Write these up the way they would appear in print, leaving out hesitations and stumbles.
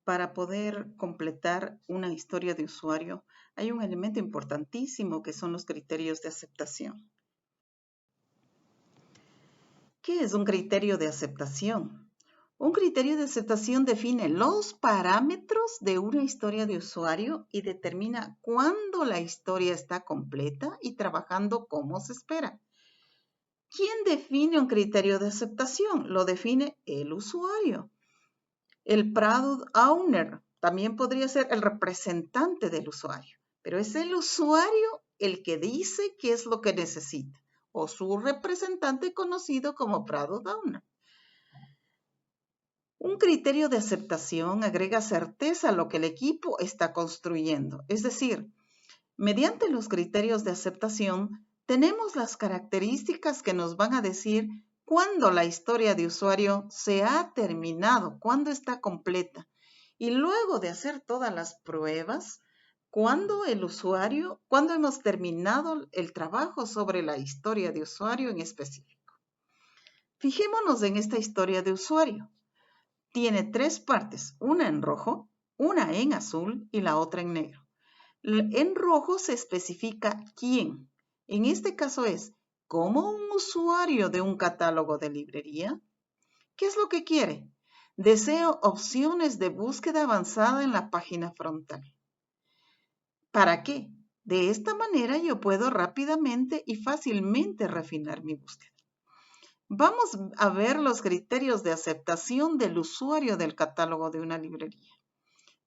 Para poder completar una historia de usuario, hay un elemento importantísimo que son los criterios de aceptación. ¿Qué es un criterio de aceptación? Un criterio de aceptación define los parámetros de una historia de usuario y determina cuándo la historia está completa y trabajando como se espera. ¿Quién define un criterio de aceptación? Lo define el usuario. El product owner también podría ser el representante del usuario, pero es el usuario el que dice qué es lo que necesita, o su representante conocido como product owner. Un criterio de aceptación agrega certeza a lo que el equipo está construyendo. Es decir, mediante los criterios de aceptación, tenemos las características que nos van a decir cuándo la historia de usuario se ha terminado, cuándo está completa. Y luego de hacer todas las pruebas, cuándo hemos terminado el trabajo sobre la historia de usuario en específico. Fijémonos en esta historia de usuario. Tiene 3 partes, una en rojo, una en azul y la otra en negro. En rojo se especifica quién. En este caso es, como un usuario de un catálogo de librería, ¿qué es lo que quiere? Deseo opciones de búsqueda avanzada en la página frontal. ¿Para qué? De esta manera yo puedo rápidamente y fácilmente refinar mi búsqueda. Vamos a ver los criterios de aceptación del usuario del catálogo de una librería.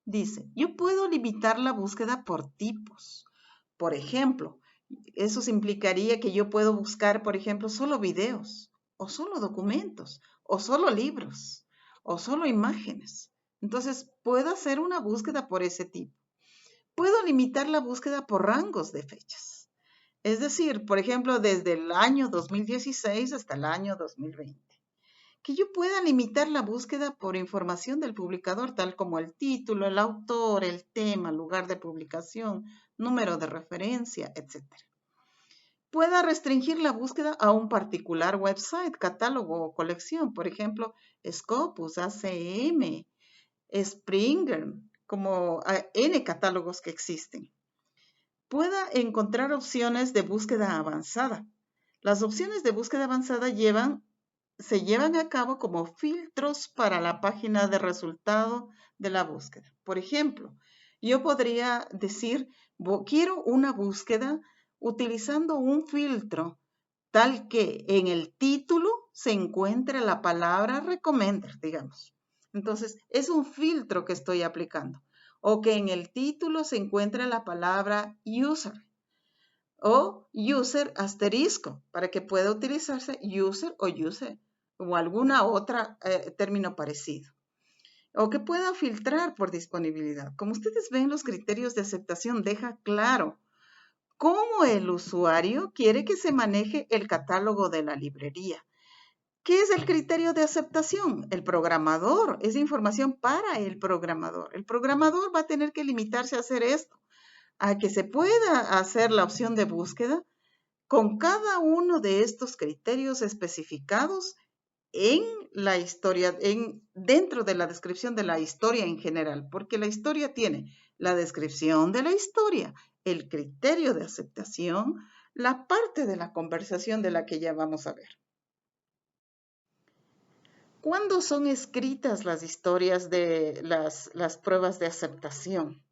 Dice, yo puedo limitar la búsqueda por tipos. Por ejemplo, eso implicaría que yo puedo buscar, por ejemplo, solo videos, o solo documentos, o solo libros, o solo imágenes. Entonces, puedo hacer una búsqueda por ese tipo. Puedo limitar la búsqueda por rangos de fechas. Es decir, por ejemplo, desde el año 2016 hasta el año 2020. Que yo pueda limitar la búsqueda por información del publicador, tal como el título, el autor, el tema, lugar de publicación, número de referencia, etc. Pueda restringir la búsqueda a un particular website, catálogo o colección, por ejemplo, Scopus, ACM, Springer, como N catálogos que existen. Pueda encontrar opciones de búsqueda avanzada. Las opciones de búsqueda avanzada se llevan a cabo como filtros para la página de resultado de la búsqueda. Por ejemplo, yo podría decir, quiero una búsqueda utilizando un filtro tal que en el título se encuentre la palabra recommended, digamos. Entonces, es un filtro que estoy aplicando. O que en el título se encuentre la palabra user o user asterisco para que pueda utilizarse user o user o alguna otra término parecido. O que pueda filtrar por disponibilidad. Como ustedes ven, los criterios de aceptación deja claro cómo el usuario quiere que se maneje el catálogo de la librería. ¿Qué es el criterio de aceptación? El programador, es información para el programador. El programador va a tener que limitarse a hacer esto, a que se pueda hacer la opción de búsqueda con cada uno de estos criterios especificados en la historia, dentro de la descripción de la historia en general, porque la historia tiene la descripción de la historia, el criterio de aceptación, la parte de la conversación de la que ya vamos a ver. ¿Cuándo son escritas las historias de las pruebas de aceptación?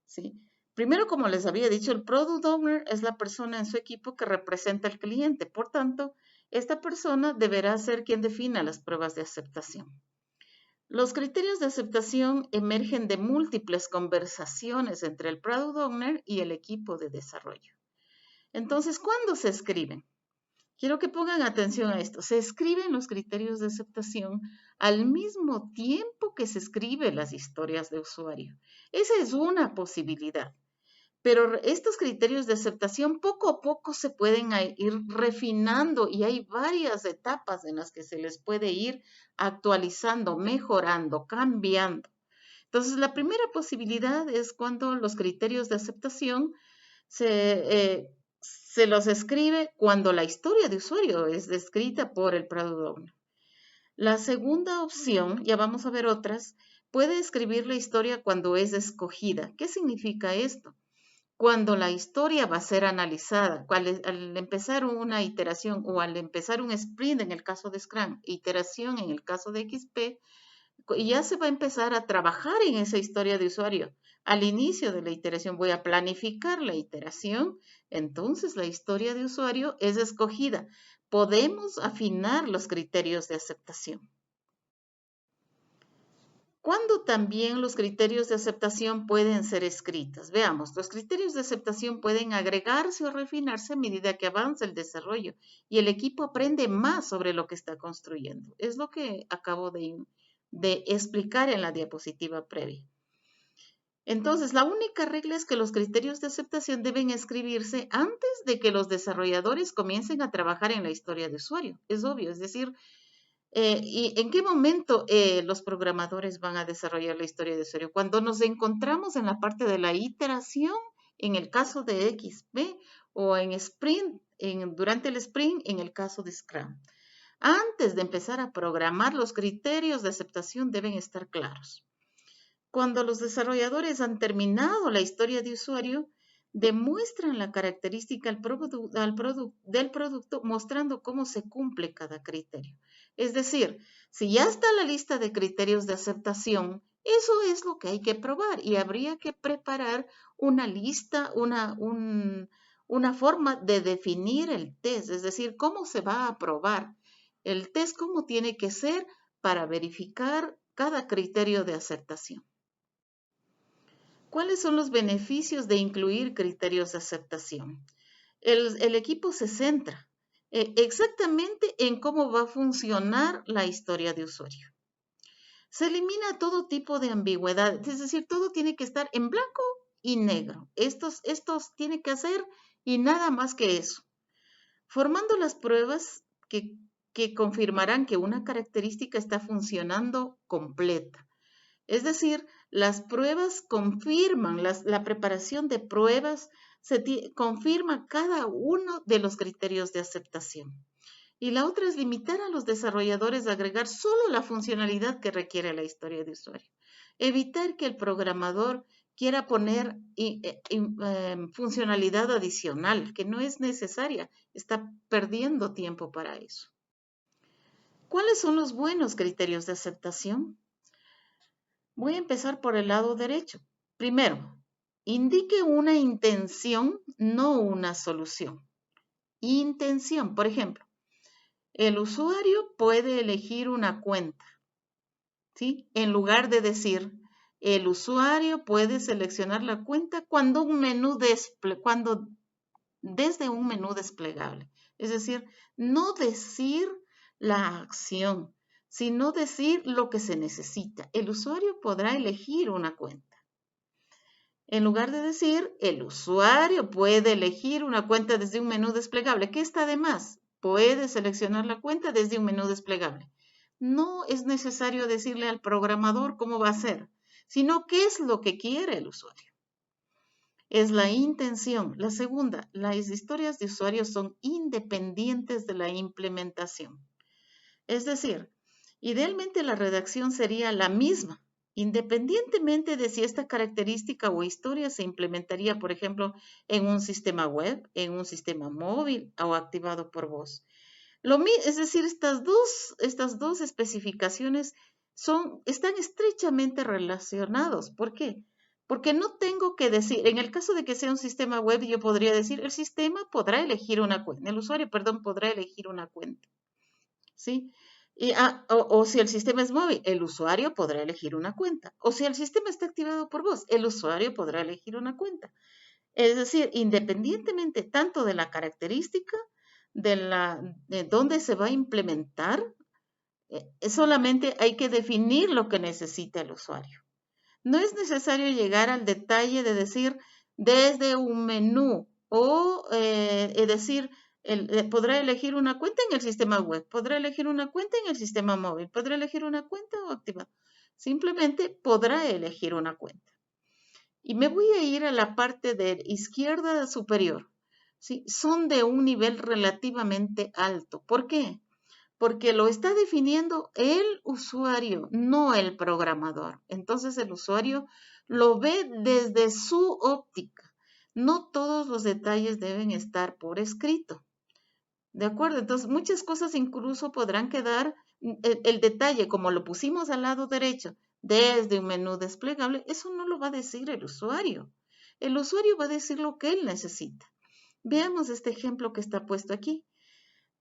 ¿Sí? Primero, como les había dicho, el Product Owner es la persona en su equipo que representa al cliente. Por tanto, esta persona deberá ser quien defina las pruebas de aceptación. Los criterios de aceptación emergen de múltiples conversaciones entre el Product Owner y el equipo de desarrollo. Entonces, ¿cuándo se escriben? Quiero que pongan atención a esto. Se escriben los criterios de aceptación al mismo tiempo que se escriben las historias de usuario. Esa es una posibilidad. Pero estos criterios de aceptación poco a poco se pueden ir refinando y hay varias etapas en las que se les puede ir actualizando, mejorando, cambiando. Entonces, la primera posibilidad es cuando los criterios de aceptación se los escribe cuando la historia de usuario es descrita por el Product Owner. La segunda opción, ya vamos a ver otras, puede escribir la historia cuando es escogida. ¿Qué significa esto? Cuando la historia va a ser analizada, al empezar una iteración o al empezar un sprint en el caso de Scrum, iteración en el caso de XP, ya se va a empezar a trabajar en esa historia de usuario. Al inicio de la iteración voy a planificar la iteración, entonces la historia de usuario es escogida. Podemos afinar los criterios de aceptación. ¿Cuándo también los criterios de aceptación pueden ser escritos? Veamos, los criterios de aceptación pueden agregarse o refinarse a medida que avanza el desarrollo y el equipo aprende más sobre lo que está construyendo. Es lo que acabo de explicar en la diapositiva previa. Entonces, la única regla es que los criterios de aceptación deben escribirse antes de que los desarrolladores comiencen a trabajar en la historia de usuario. Es obvio, es decir, ¿y en qué momento los programadores van a desarrollar la historia de usuario? Cuando nos encontramos en la parte de la iteración, en el caso de XP, o en sprint, durante el sprint, en el caso de Scrum. Antes de empezar a programar, los criterios de aceptación deben estar claros. Cuando los desarrolladores han terminado la historia de usuario, demuestran la característica del producto mostrando cómo se cumple cada criterio. Es decir, si ya está la lista de criterios de aceptación, eso es lo que hay que probar y habría que preparar una lista, una forma de definir el test, es decir, cómo se va a aprobar. El test cómo tiene que ser para verificar cada criterio de aceptación. ¿Cuáles son los beneficios de incluir criterios de aceptación? El equipo se centra exactamente en cómo va a funcionar la historia de usuario. Se elimina todo tipo de ambigüedad, es decir, todo tiene que estar en blanco y negro. Estos tienen que hacer y nada más que eso. Formando las pruebas que confirmarán que una característica está funcionando completa. Es decir, las pruebas confirman, la preparación de pruebas confirma cada uno de los criterios de aceptación. Y la otra es limitar a los desarrolladores a agregar solo la funcionalidad que requiere la historia de usuario. Evitar que el programador quiera poner funcionalidad adicional que no es necesaria, está perdiendo tiempo para eso. ¿Cuáles son los buenos criterios de aceptación? Voy a empezar por el lado derecho. Primero, indique una intención, no una solución. Intención, por ejemplo, el usuario puede elegir una cuenta, ¿sí? En lugar de decir, el usuario puede seleccionar la cuenta cuando desde un menú desplegable. Es decir, no decir la acción, sino decir lo que se necesita. El usuario podrá elegir una cuenta. En lugar de decir, el usuario puede elegir una cuenta desde un menú desplegable. ¿Qué está de más? Puede seleccionar la cuenta desde un menú desplegable. No es necesario decirle al programador cómo va a ser, sino qué es lo que quiere el usuario. Es la intención. La segunda, las historias de usuario son independientes de la implementación. Es decir, idealmente la redacción sería la misma, independientemente de si esta característica o historia se implementaría, por ejemplo, en un sistema web, en un sistema móvil o activado por voz. Es decir, estas dos especificaciones están estrechamente relacionados. ¿Por qué? Porque no tengo que decir, en el caso de que sea un sistema web, yo podría decir, el sistema podrá elegir una cuenta, el usuario, perdón, podrá elegir una cuenta, ¿sí? O si el sistema es móvil, el usuario podrá elegir una cuenta. O si el sistema está activado por voz, el usuario podrá elegir una cuenta. Es decir, independientemente tanto de la característica, de dónde se va a implementar, solamente hay que definir lo que necesita el usuario. No es necesario llegar al detalle de decir desde un menú o decir, podrá elegir una cuenta en el sistema web, podrá elegir una cuenta en el sistema móvil, podrá elegir una cuenta o activada. Simplemente podrá elegir una cuenta. Y me voy a ir a la parte de izquierda superior. ¿Sí? Son de un nivel relativamente alto. ¿Por qué? porque lo está definiendo el usuario, no el programador. Entonces el usuario lo ve desde su óptica. No todos los detalles deben estar por escrito. ¿De acuerdo? Entonces muchas cosas incluso podrán quedar, el detalle como lo pusimos al lado derecho, desde un menú desplegable, eso no lo va a decir el usuario. El usuario va a decir lo que él necesita. Veamos este ejemplo que está puesto aquí.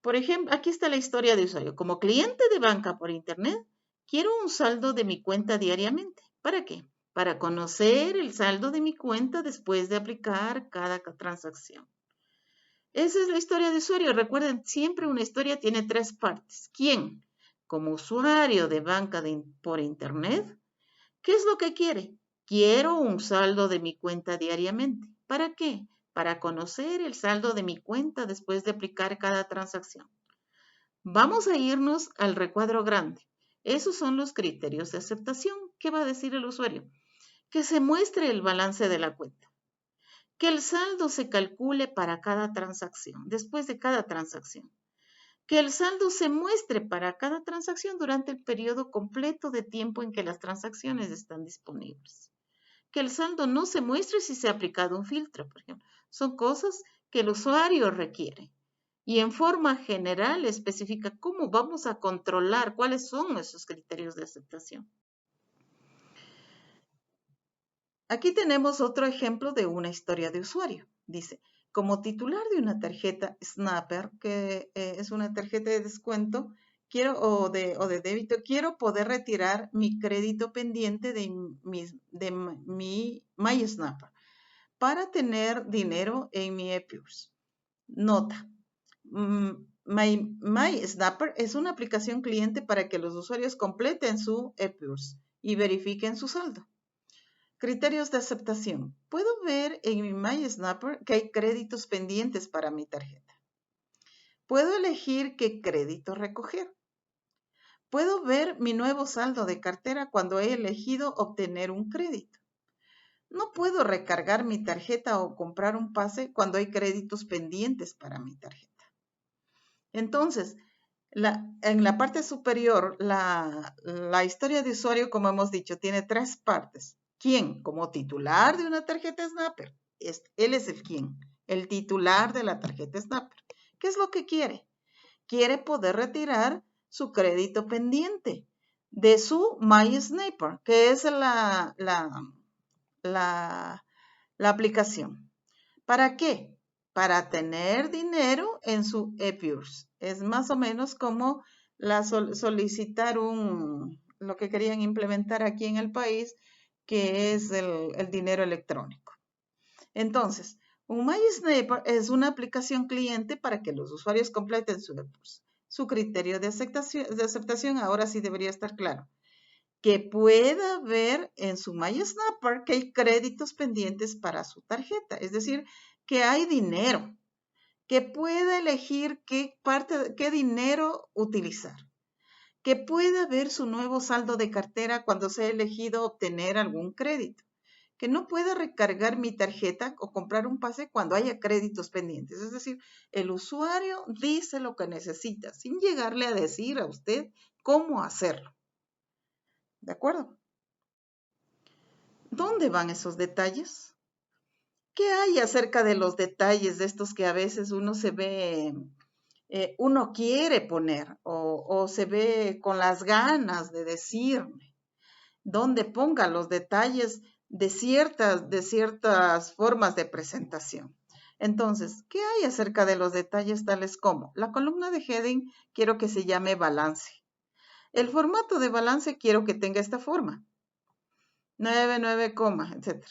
Por ejemplo, aquí está la historia de usuario. Como cliente de banca por internet, quiero un saldo de mi cuenta diariamente. ¿Para qué? Para conocer el saldo de mi cuenta después de aplicar cada transacción. Esa es la historia de usuario. Recuerden, siempre una historia tiene tres partes. ¿Quién? Como usuario de banca por internet, ¿qué es lo que quiere? Quiero un saldo de mi cuenta diariamente. ¿Para qué? Para conocer el saldo de mi cuenta después de aplicar cada transacción. Vamos a irnos al recuadro grande. Esos son los criterios de aceptación. ¿Qué va a decir el usuario? Que se muestre el balance de la cuenta. Que el saldo se calcule para cada transacción, después de cada transacción. Que el saldo se muestre para cada transacción durante el periodo completo de tiempo en que las transacciones están disponibles. Que el saldo no se muestre si se ha aplicado un filtro, por ejemplo. Son cosas que el usuario requiere. Y en forma general especifica cómo vamos a controlar cuáles son esos criterios de aceptación. Aquí tenemos otro ejemplo de una historia de usuario. Dice, como titular de una tarjeta Snapper, que es una tarjeta de descuento, o de débito, quiero poder retirar mi crédito pendiente de mi MySnapper para tener dinero en mi ePURS. Nota. MySnapper es una aplicación cliente para que los usuarios completen su ePURS y verifiquen su saldo. Criterios de aceptación. Puedo ver en mi MySnapper que hay créditos pendientes para mi tarjeta. Puedo elegir qué crédito recoger. Puedo ver mi nuevo saldo de cartera cuando he elegido obtener un crédito. No puedo recargar mi tarjeta o comprar un pase cuando hay créditos pendientes para mi tarjeta. Entonces, en la parte superior, la historia de usuario, como hemos dicho, tiene tres partes. ¿Quién? Como titular de una tarjeta Snapper. Él es el quién, el titular de la tarjeta Snapper. ¿Qué es lo que quiere? Quiere poder retirar su crédito pendiente de su MySnapper, que es la aplicación. ¿Para qué? Para tener dinero en su ePURS. Es más o menos como solicitar lo que querían implementar aquí en el país, que es el dinero electrónico. Entonces, un MySnapper es una aplicación cliente para que los usuarios completen su ePURS. Su criterio de aceptación ahora sí debería estar claro. Que pueda ver en su MySnapper que hay créditos pendientes para su tarjeta. Es decir, que hay dinero. Que pueda elegir qué dinero utilizar. Que pueda ver su nuevo saldo de cartera cuando se ha elegido obtener algún crédito. Que no pueda recargar mi tarjeta o comprar un pase cuando haya créditos pendientes. Es decir, el usuario dice lo que necesita sin llegarle a decir a usted cómo hacerlo. ¿De acuerdo? ¿Dónde van esos detalles? ¿Qué hay acerca de los detalles de estos que a veces uno se ve, uno quiere poner o se ve con las ganas de decirme? ¿Dónde ponga los detalles de ciertas formas de presentación? Entonces, ¿qué hay acerca de los detalles tales como? La columna de heading quiero que se llame balance. El formato de balance quiero que tenga esta forma. 9, etc.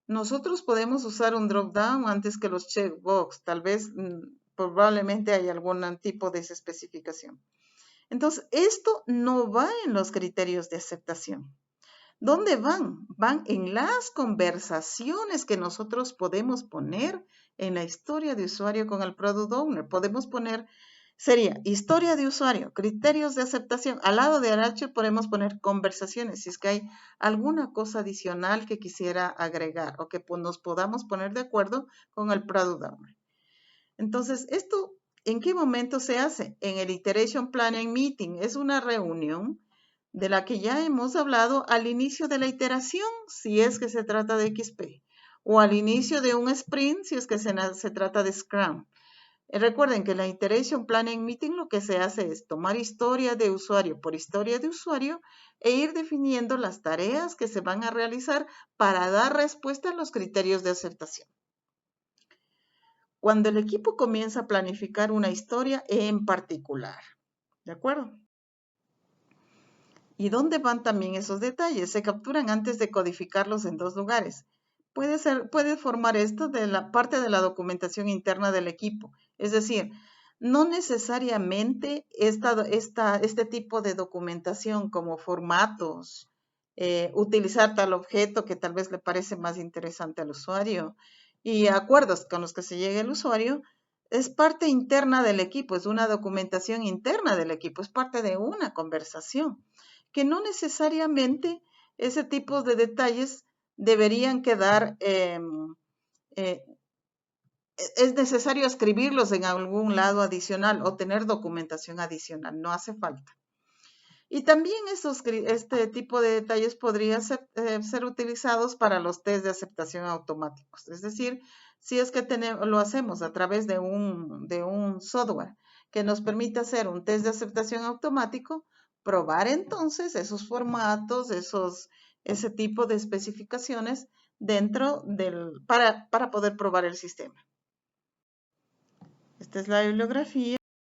Nosotros podemos usar un drop-down antes que los checkbox. Tal vez, probablemente hay algún tipo de esa especificación. Entonces, esto no va en los criterios de aceptación. ¿Dónde van? Van en las conversaciones que nosotros podemos poner en la historia de usuario con el Product Owner. Podemos poner, sería historia de usuario, criterios de aceptación. Al lado de Aracho podemos poner conversaciones, si es que hay alguna cosa adicional que quisiera agregar o que nos podamos poner de acuerdo con el Product Owner. Entonces, esto ¿En qué momento se hace? En el Iteration Planning Meeting. Es una reunión de la que ya hemos hablado al inicio de la iteración, si es que se trata de XP, o al inicio de un sprint, si es que se trata de Scrum. Recuerden que en la Iteration Planning Meeting lo que se hace es tomar historia de usuario por historia de usuario e ir definiendo las tareas que se van a realizar para dar respuesta a los criterios de aceptación. Cuando el equipo comienza a planificar una historia en particular, ¿de acuerdo? ¿Y dónde van también esos detalles? Se capturan antes de codificarlos en dos lugares. Puede formar esto de la parte de la documentación interna del equipo. Es decir, no necesariamente este tipo de documentación como formatos, utilizar tal objeto que tal vez le parece más interesante al usuario y acuerdos con los que se llegue el usuario, es parte interna del equipo, es una documentación interna del equipo, es parte de una conversación que no necesariamente ese tipo de detalles deberían quedar, es necesario escribirlos en algún lado adicional o tener documentación adicional, no hace falta. Y también este tipo de detalles podrían ser utilizados para los test de aceptación automáticos. Es decir, si es que lo hacemos a través de un software que nos permite hacer un test de aceptación automático, probar entonces esos formatos, ese tipo de especificaciones para poder probar el sistema. Esta es la bibliografía.